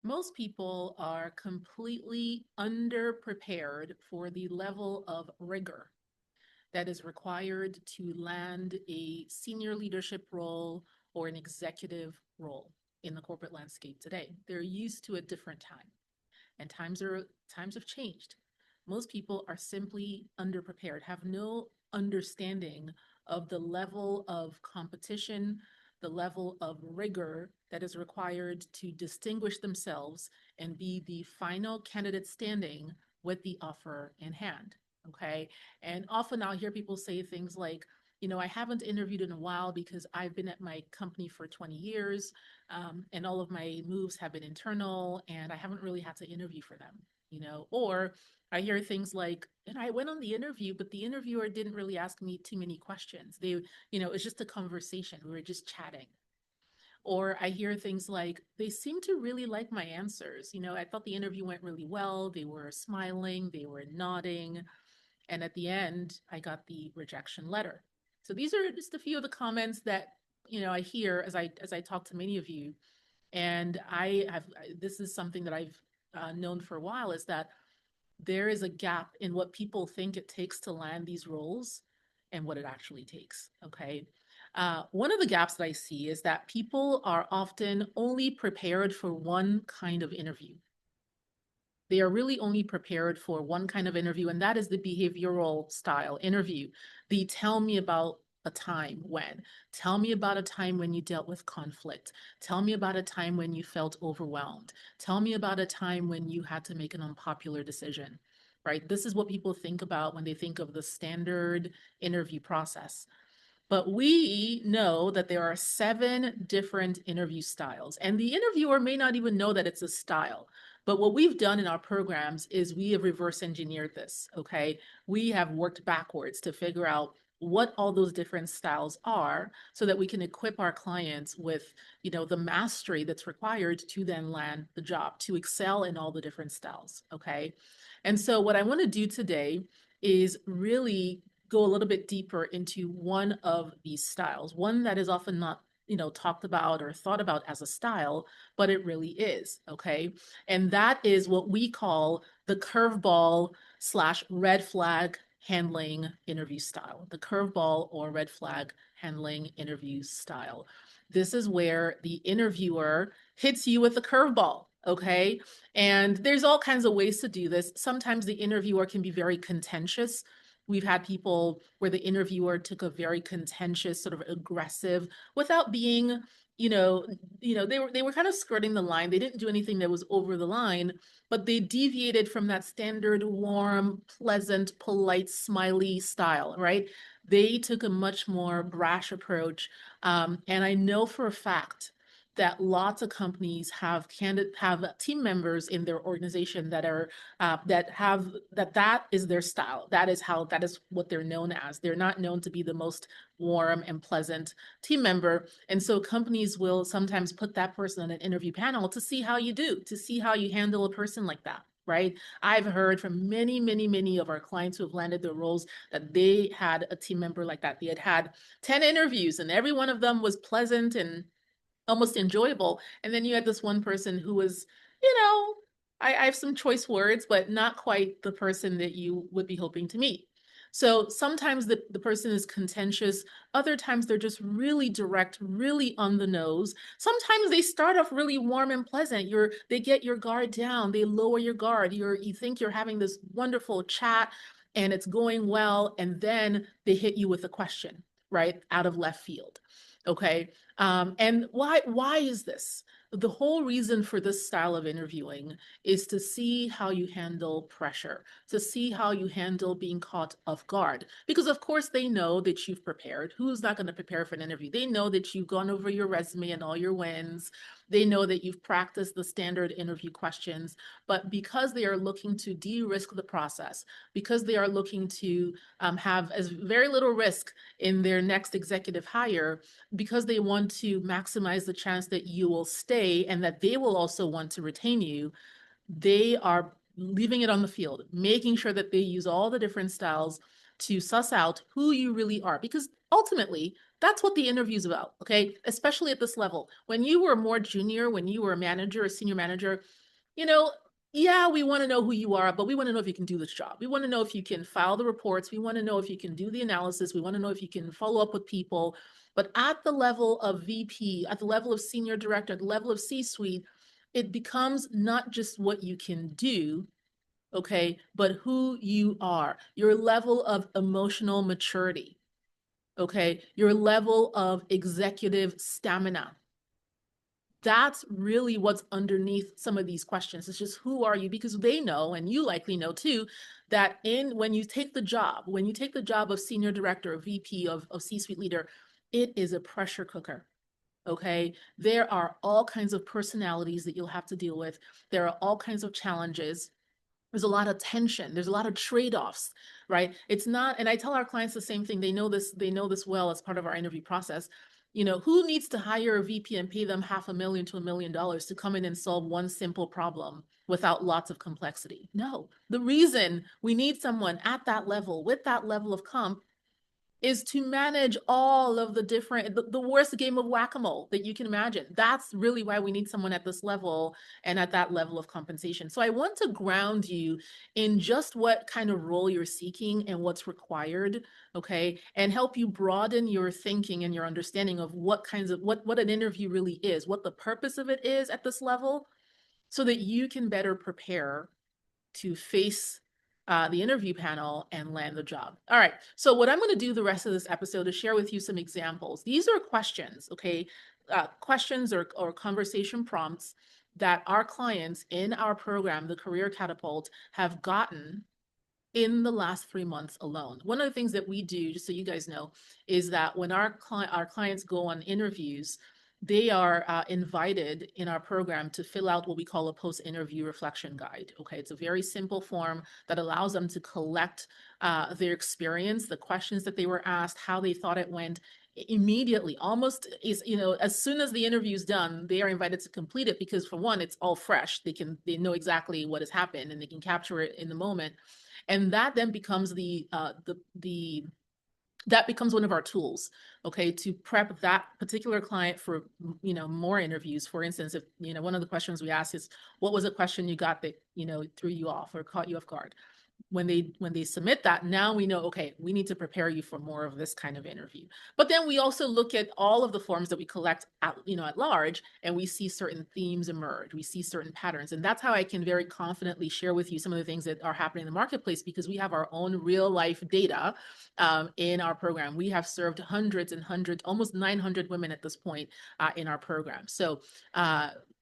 Most people are completely underprepared for the level of rigor that is required to land a senior leadership role or an executive role in the corporate landscape today. They're used to a different time, and times have changed. Most people are simply underprepared, have no understanding of the level of competition, the level of rigor that is required to distinguish themselves and be the final candidate standing with the offer in hand. Okay. And often I'll hear people say things like, I haven't interviewed in a while because I've been at my company for 20 years, and all of my moves have been internal and I haven't really had to interview for them, or I hear things like, and I went on the interview, but the interviewer didn't really ask me too many questions. It's just a conversation. We were just chatting. Or I hear things like, they seem to really like my answers. I thought the interview went really well. They were smiling, they were nodding. And at the end, I got the rejection letter. So these are just a few of the comments that, I hear as I talk to many of you. And this is something that I've known for a while, is that there is a gap in what people think it takes to land these roles and what it actually takes. Okay. One of the gaps that I see is that people are often only prepared for one kind of interview. They are really only prepared for one kind of interview, and that is the behavioral style interview. The tell me about a time when. Tell me about a time when you dealt with conflict. Tell me about a time when you felt overwhelmed. Tell me about a time when you had to make an unpopular decision, right? This is what people think about when they think of the standard interview process. But we know that there are 7 different interview styles, and the interviewer may not even know that it's a style. But what we've done in our programs is we have reverse engineered this, okay? We have worked backwards to figure out what all those different styles are so that we can equip our clients with, the mastery that's required to then land the job, to excel in all the different styles, okay? And so what I want to do today is really go a little bit deeper into one of these styles, one that is often not, talked about or thought about as a style, but it really is, okay? And that is what we call the curveball / red flag handling interview style, the curveball or red flag handling interview style. This is where the interviewer hits you with a curveball. Okay. And there's all kinds of ways to do this. Sometimes the interviewer can be very contentious. We've had people where the interviewer took a very contentious, sort of aggressive, without being, they were kind of skirting the line. They didn't do anything that was over the line, but they deviated from that standard warm, pleasant, polite, smiley style, right? They took a much more brash approach. And I know for a fact that lots of companies have team members in their organization that are that is their style. That is what they're known as. They're not known to be the most warm and pleasant team member. And so companies will sometimes put that person on an interview panel to see how you do, to see how you handle a person like that. Right. I've heard from many, many, many of our clients who have landed their roles that they had a team member like that. They had 10 interviews and every one of them was pleasant and almost enjoyable. And then you had this one person who was, you know, I have some choice words, but not quite the person that you would be hoping to meet. So sometimes the person is contentious. Other times they're just really direct, really on the nose. Sometimes they start off really warm and pleasant. They get your guard down. They lower your guard. You think you're having this wonderful chat and it's going well. And then they hit you with a question, right? Out of left field. Okay. And why is this? The whole reason for this style of interviewing is to see how you handle pressure, to see how you handle being caught off guard. Because of course they know that you've prepared. Who's not going to prepare for an interview? They know that you've gone over your resume and all your wins. They know that you've practiced the standard interview questions, but because they are looking to de-risk the process, because they are looking to have as very little risk in their next executive hire, because they want to maximize the chance that you will stay and that they will also want to retain you, they are leaving it on the field, making sure that they use all the different styles to suss out who you really are. Because ultimately, That's what the interview is about, okay? Especially at this level. When you were more junior, when you were a manager, a senior manager, you know, yeah, we want to know who you are, but we want to know if you can do this job. We want to know if you can file the reports. We want to know if you can do the analysis. We want to know if you can follow up with people. But at the level of VP, at the level of senior director, at the level of C-suite, it becomes not just what you can do, okay, but who you are, your level of emotional maturity, okay, your level of executive stamina. That's really what's underneath some of these questions. It's just, who are you? Because they know, and you likely know too, that when you take the job of senior director or VP of C-suite leader, it is a pressure cooker. Okay, there are all kinds of personalities that you'll have to deal with. There are all kinds of challenges. There's a lot of tension. There's a lot of trade-offs, right? It's not, and I tell our clients the same thing. They know this well as part of our interview process. You know, who needs to hire a VP and pay them $500,000 to $1 million to come in and solve one simple problem without lots of complexity? No. The reason we need someone at that level with that level of comp is to manage all of the different, the worst game of whack-a-mole that you can imagine. That's really why we need someone at this level and at that level of compensation. So I want to ground you in just what kind of role you're seeking and what's required, okay? And help you broaden your thinking and your understanding of what kinds of, what an interview really is, what the purpose of it is at this level, so that you can better prepare to face the interview panel and land the job. All right, so what I'm going to do the rest of this episode is share with you some examples. These are questions, okay? Questions or conversation prompts that our clients in our program, the Career Catapult, have gotten in the last 3 months alone. One of the things that we do, just so you guys know, is that when our clients go on interviews, they are invited in our program to fill out what we call a post-interview reflection guide. Okay, it's a very simple form that allows them to collect their experience, the questions that they were asked, how they thought it went, immediately, almost is, you know, as soon as the interview is done, they are invited to complete it, because for one, it's all fresh. They know exactly what has happened and they can capture it in the moment. And that then becomes that becomes one of our tools, okay, to prep that particular client for, you know, more interviews. For instance, if, you know, one of the questions we ask is, what was a question you got that, you know, threw you off or caught you off guard? When they submit that, now we know, okay, we need to prepare you for more of this kind of interview. But then we also look at all of the forms that we collect at, you know, at large, and we see certain themes emerge. We see certain patterns. And that's how I can very confidently share with you some of the things that are happening in the marketplace, because we have our own real life data in our program. We have served hundreds and hundreds, almost 900 women at this point in our program. So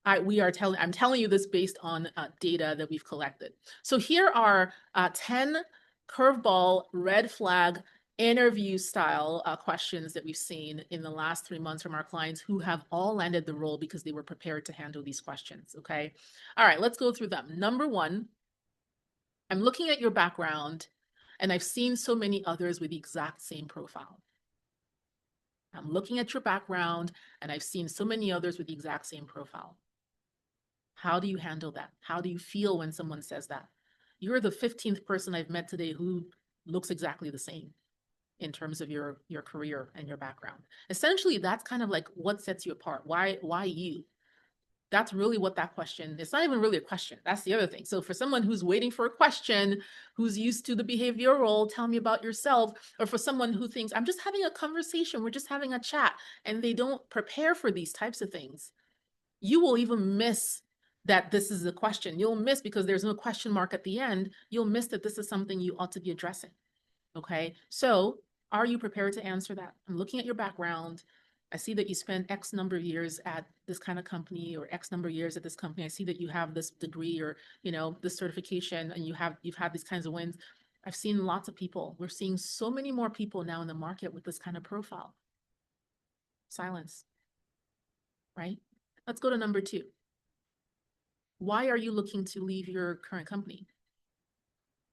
I'm telling you this based on data that we've collected. So here are 10 curveball, red flag, interview style questions that we've seen in the last 3 months from our clients who have all landed the role because they were prepared to handle these questions, okay? All right, let's go through them. Number one, I'm looking at your background and I've seen so many others with the exact same profile. I'm looking at your background and I've seen so many others with the exact same profile. How do you handle that? How do you feel when someone says that? You're the 15th person I've met today who looks exactly the same in terms of your career and your background. Essentially, that's kind of like what sets you apart. Why you? That's really what that question, it's not even really a question. That's the other thing. So for someone who's waiting for a question, who's used to the behavioral role, tell me about yourself, or for someone who thinks, I'm just having a conversation, we're just having a chat, and they don't prepare for these types of things, you will even miss that this is a question. You'll miss, because there's no question mark at the end, you'll miss that this is something you ought to be addressing. Okay, so are you prepared to answer that? I'm looking at your background. I see that you spent X number of years at this kind of company, or X number of years at this company. I see that you have this degree, or, you know, this certification, and you've had these kinds of wins. I've seen lots of people. We're seeing so many more people now in the market with this kind of profile. Silence, right? Let's go to number two. Why are you looking to leave your current company?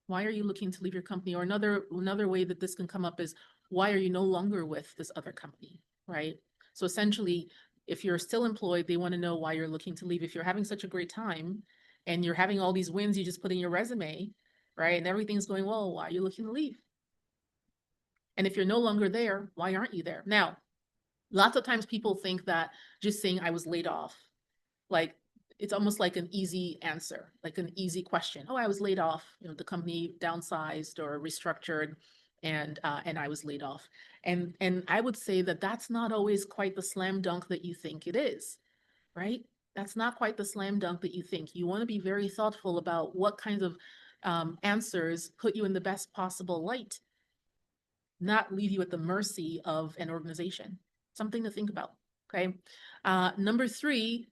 Why are you looking to leave your company? Or another way that this can come up is, why are you no longer with this other company, right? So essentially, if you're still employed, they want to know why you're looking to leave. If you're having such a great time and you're having all these wins you just put in your resume, right, and everything's going well, why are you looking to leave? And if you're no longer there, why aren't you there? Now, Lots of times people think that just saying I was laid off, like it's almost like an easy answer, like an easy question. Oh, I was laid off. You know, the company downsized or restructured, and I was laid off. And I would say that that's not always quite the slam dunk that you think it is, right? That's not quite the slam dunk that you think. You want to be very thoughtful about what kinds of answers put you in the best possible light, not leave you at the mercy of an organization. Something to think about. Okay. Number three,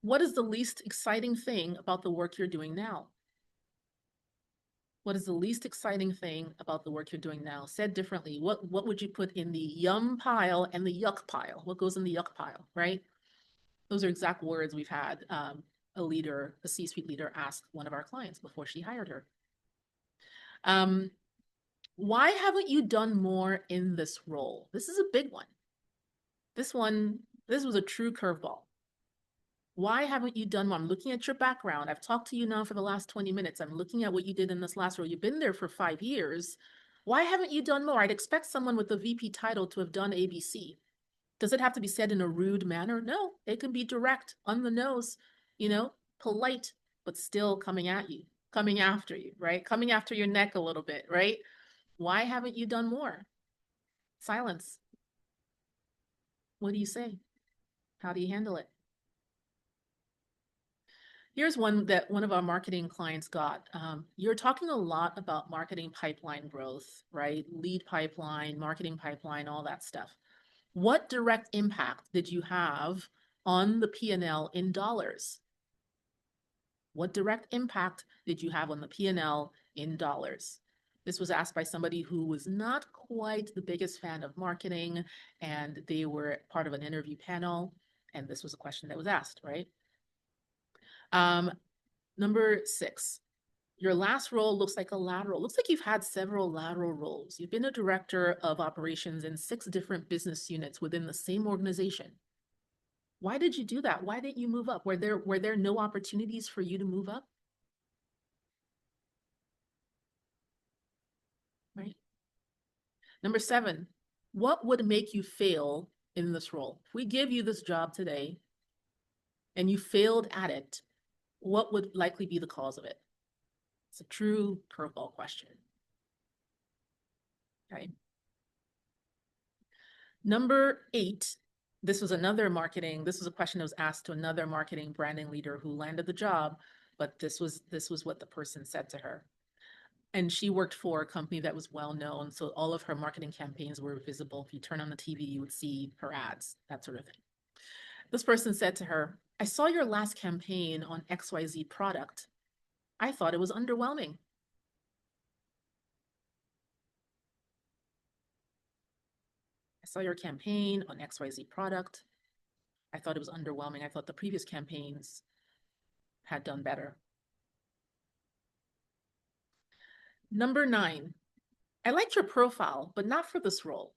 what is the least exciting thing about the work you're doing now? What is the least exciting thing about the work you're doing now? Said differently, what would you put in the yum pile and the yuck pile? What goes in the yuck pile, right? Those are exact words we've had a leader, a C-suite leader, ask one of our clients before she hired her. Why haven't you done more in this role? This is a big one. This was a true curveball. Why haven't you done more? I'm looking at your background. I've talked to you now for the last 20 minutes. I'm looking at what you did in this last role. You've been there for 5 years. Why haven't you done more? I'd expect someone with the VP title to have done ABC. Does it have to be said in a rude manner? No, it can be direct, on the nose, polite, but still coming at you, coming after you, right? Coming after your neck a little bit, right? Why haven't you done more? Silence. What do you say? How do you handle it? Here's one that one of our marketing clients got. You're talking a lot about marketing pipeline growth, right? Lead pipeline, marketing pipeline, all that stuff. What direct impact did you have on the P&L in dollars? What direct impact did you have on the P&L in dollars? This was asked by somebody who was not quite the biggest fan of marketing, and they were part of an interview panel, and this was a question that was asked, right? Number 6, your last role looks like a lateral. Looks like you've had several lateral roles. You've been a director of operations in 6 different business units within the same organization. Why did you do that? Why didn't you move up? Were there no opportunities for you to move up? Right. Number 7, what would make you fail in this role? If we give you this job today and you failed at it, what would likely be the cause of it? It's a true curveball question. Okay. Number 8, this was a question that was asked to another marketing branding leader who landed the job, but this was what the person said to her. And she worked for a company that was well known, so all of her marketing campaigns were visible. If you turn on the TV, you would see her ads, that sort of thing. This person said to her, I saw your last campaign on XYZ product. I thought it was underwhelming. I saw your campaign on XYZ product. I thought it was underwhelming. I thought the previous campaigns had done better. Number 9, I liked your profile, but not for this role,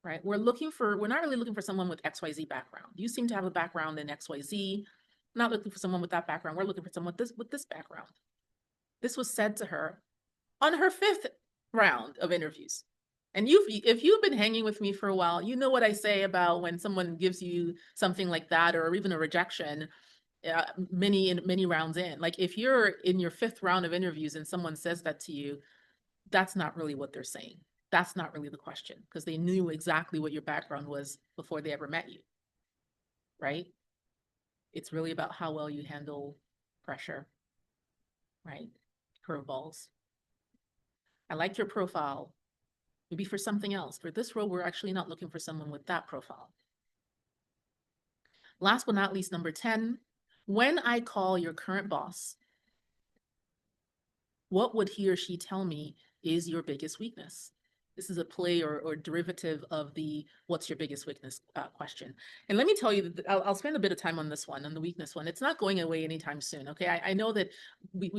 right? We're not really looking for someone with XYZ background. You seem to have a background in XYZ. Not looking for someone with that background. We're looking for someone with this background. This was said to her on her 5th round of interviews. And if you've been hanging with me for a while, you know what I say about when someone gives you something like that, or even a rejection, many rounds in. Like if you're in your 5th round of interviews and someone says that to you, that's not really what they're saying. That's not really the question, because they knew exactly what your background was before they ever met you, right? It's really about how well you handle pressure, right? Curveballs. I like your profile. Maybe for something else. For this role, we're actually not looking for someone with that profile. Last but not least, number 10, when I call your current boss, what would he or she tell me is your biggest weakness? This is a play or derivative of the what's your biggest weakness question. And let me tell you that I'll spend a bit of time on this one, on the weakness one. It's not going away anytime soon. Okay. I know that we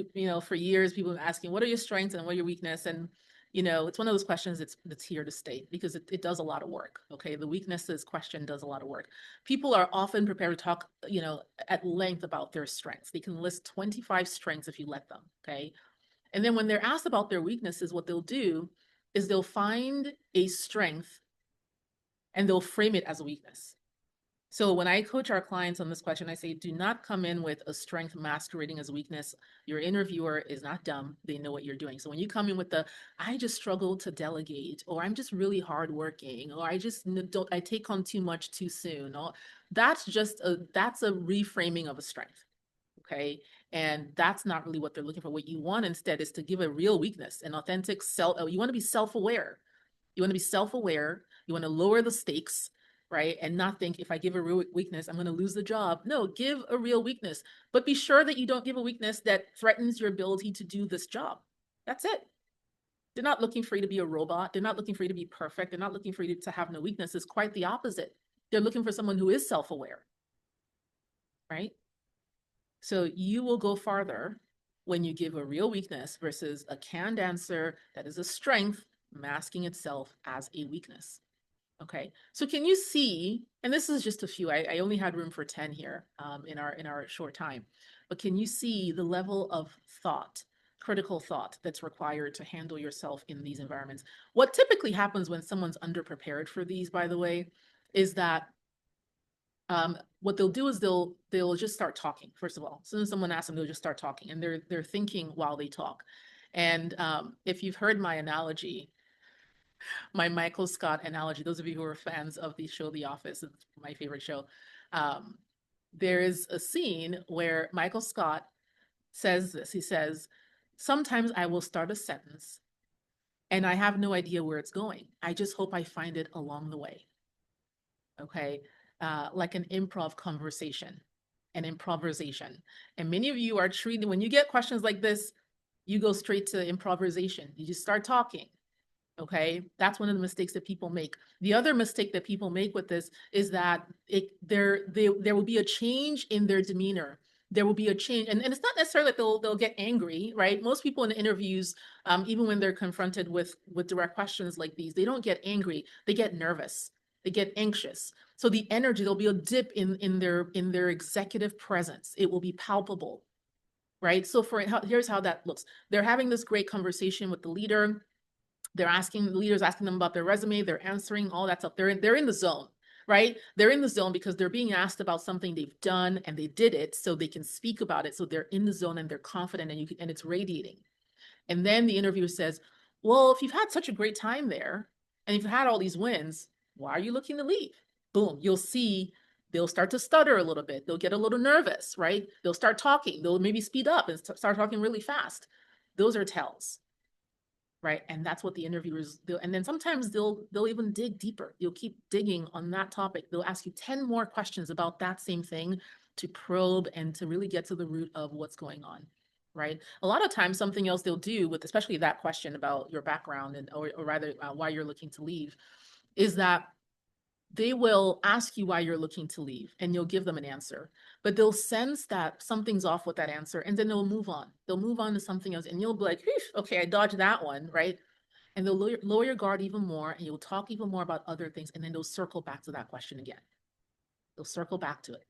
for years people have been asking, what are your strengths and what are your weakness? And it's one of those questions that's here to stay, because it does a lot of work. Okay. The weaknesses question does a lot of work. People are often prepared to talk, at length about their strengths. They can list 25 strengths if you let them. Okay. And then when they're asked about their weaknesses, what they'll do is they'll find a strength and they'll frame it as a weakness. So when I coach our clients on this question, I say, do not come in with a strength masquerading as weakness. Your interviewer is not dumb. They know what you're doing. So when you come in with I just struggle to delegate, or I'm just really hardworking, or I take on too much too soon. Or that's a reframing of a strength. Okay. And that's not really what they're looking for. What you want instead is to give a real weakness, an authentic you want to be self-aware. You want to be self-aware. You want to lower the stakes, right? And not think if I give a real weakness, I'm going to lose the job. No, give a real weakness, but be sure that you don't give a weakness that threatens your ability to do this job. That's it. They're not looking for you to be a robot. They're not looking for you to be perfect. They're not looking for you to have no weaknesses. Quite the opposite. They're looking for someone who is self-aware, right? So you will go farther when you give a real weakness versus a canned answer that is a strength masking itself as a weakness. Okay, so can you see, and this is just a few, I only had room for 10 here in our short time, but can you see the level of thought, critical thought that's required to handle yourself in these environments? What typically happens when someone's underprepared for these, by the way, is that what they'll do is they'll just start talking. First of all, as soon as someone asks them, they'll just start talking, and they're thinking while they talk. And if you've heard my analogy, my Michael Scott analogy, those of you who are fans of the show The Office, it's my favorite show. There is a scene where Michael Scott says this. He says, sometimes I will start a sentence and I have no idea where it's going. I just hope I find it along the way. Okay. Like an improv conversation, an improvisation. And many of you are treating, when you get questions like this, you go straight to improvisation. You just start talking. Okay, that's one of the mistakes that people make. The other mistake that people make with this is that there will be a change in their demeanor. There will be a change, and it's not necessarily that they'll get angry, right? Most people in the interviews, even when they're confronted with direct questions like these, they don't get angry. They get nervous. They get anxious. So the energy, there'll be a dip in their executive presence. It will be palpable, right? So here's how that looks. They're having this great conversation with the leader. The leaders asking them about their resume, they're answering all that stuff. They're in the zone, right? They're in the zone because they're being asked about something they've done and they did it so they can speak about it. So they're in the zone and they're confident and it's radiating. And then the interviewer says, well, if you've had such a great time there and if you've had all these wins, why are you looking to leave? Boom, you'll see they'll start to stutter a little bit. They'll get a little nervous, right? They'll start talking. They'll maybe speed up and start talking really fast. Those are tells. Right. And that's what the interviewers do. And then sometimes they'll even dig deeper. You'll keep digging on that topic. They'll ask you 10 more questions about that same thing to probe and to really get to the root of what's going on. Right. A lot of times something else they'll do with especially that question about your background or rather why you're looking to leave is that they will ask you why you're looking to leave and you'll give them an answer, but they'll sense that something's off with that answer and then they'll move on. They'll move on to something else and you'll be like, okay, I dodged that one, right? And they'll lower your guard even more and you'll talk even more about other things and then they'll circle back to that question again. They'll circle back to it.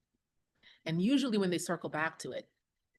And usually when they circle back to it,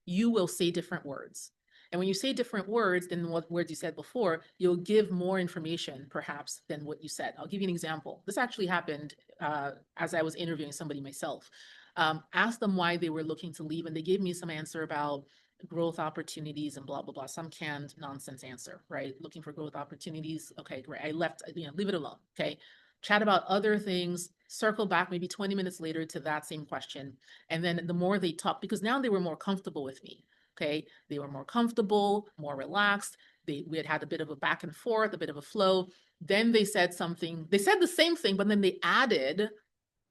you will say different words. And when you say different words than what words you said before, you'll give more information perhaps than what you said. I'll give you an example. This actually happened as I was interviewing somebody myself. Asked them why they were looking to leave and they gave me some answer about growth opportunities and blah, blah, blah, some canned nonsense answer, right? Looking for growth opportunities. Okay, great. I left, leave it alone. Okay. Chat about other things, circle back maybe 20 minutes later to that same question. And then the more they talk, because now they were more comfortable with me. Okay. They were more comfortable, more relaxed. We had a bit of a back and forth, a bit of a flow. Then they said something, they said the same thing, but then they added,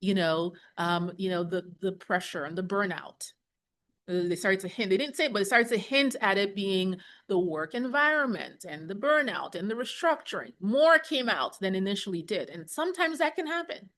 the pressure and the burnout. They started to hint, they didn't say it, but they started to hint at it being the work environment and the burnout and the restructuring. More came out than initially did. And sometimes that can happen,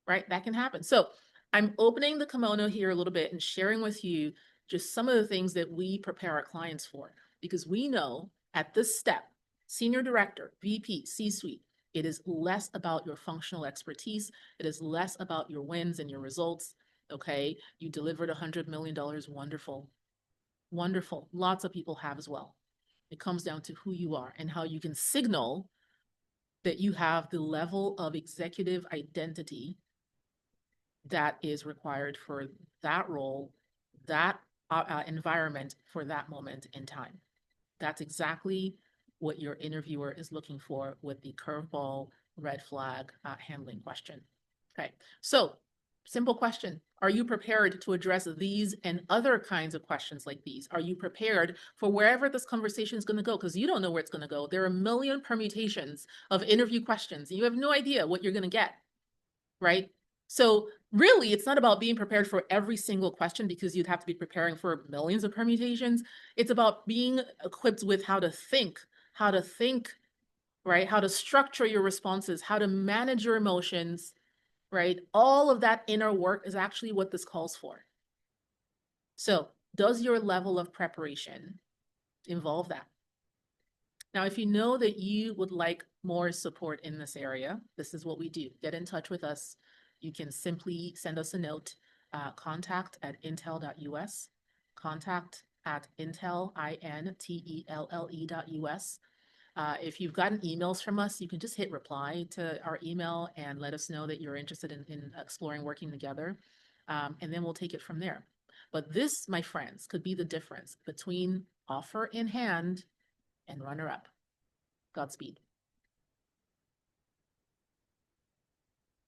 right? That can happen. So I'm opening the kimono here a little bit and sharing with you just some of the things that we prepare our clients for, because we know at this step, senior director, VP, C-suite, it is less about your functional expertise. It is less about your wins and your results. Okay, you delivered $100 million. Wonderful. Wonderful. Lots of people have as well. It comes down to who you are and how you can signal that you have the level of executive identity that is required for that role, that environment for that moment in time. That's exactly what your interviewer is looking for with the curveball red flag handling question. Okay, so simple question. Are you prepared to address these and other kinds of questions like these? Are you prepared for wherever this conversation is going to go? Because you don't know where it's going to go. There are a million permutations of interview questions. You have no idea what you're going to get, right? So really, it's not about being prepared for every single question because you'd have to be preparing for millions of permutations. It's about being equipped with how to think, right? How to structure your responses, how to manage your emotions, right? All of that inner work is actually what this calls for. So does your level of preparation involve that? Now, if you know that you would like more support in this area, this is what we do. Get in touch with us. You can simply send us a note, contact@intell.us, contact@intell, intell.us. If you've gotten emails from us, you can just hit reply to our email and let us know that you're interested in exploring working together. And then we'll take it from there. But this, my friends, could be the difference between offer in hand and runner up. Godspeed.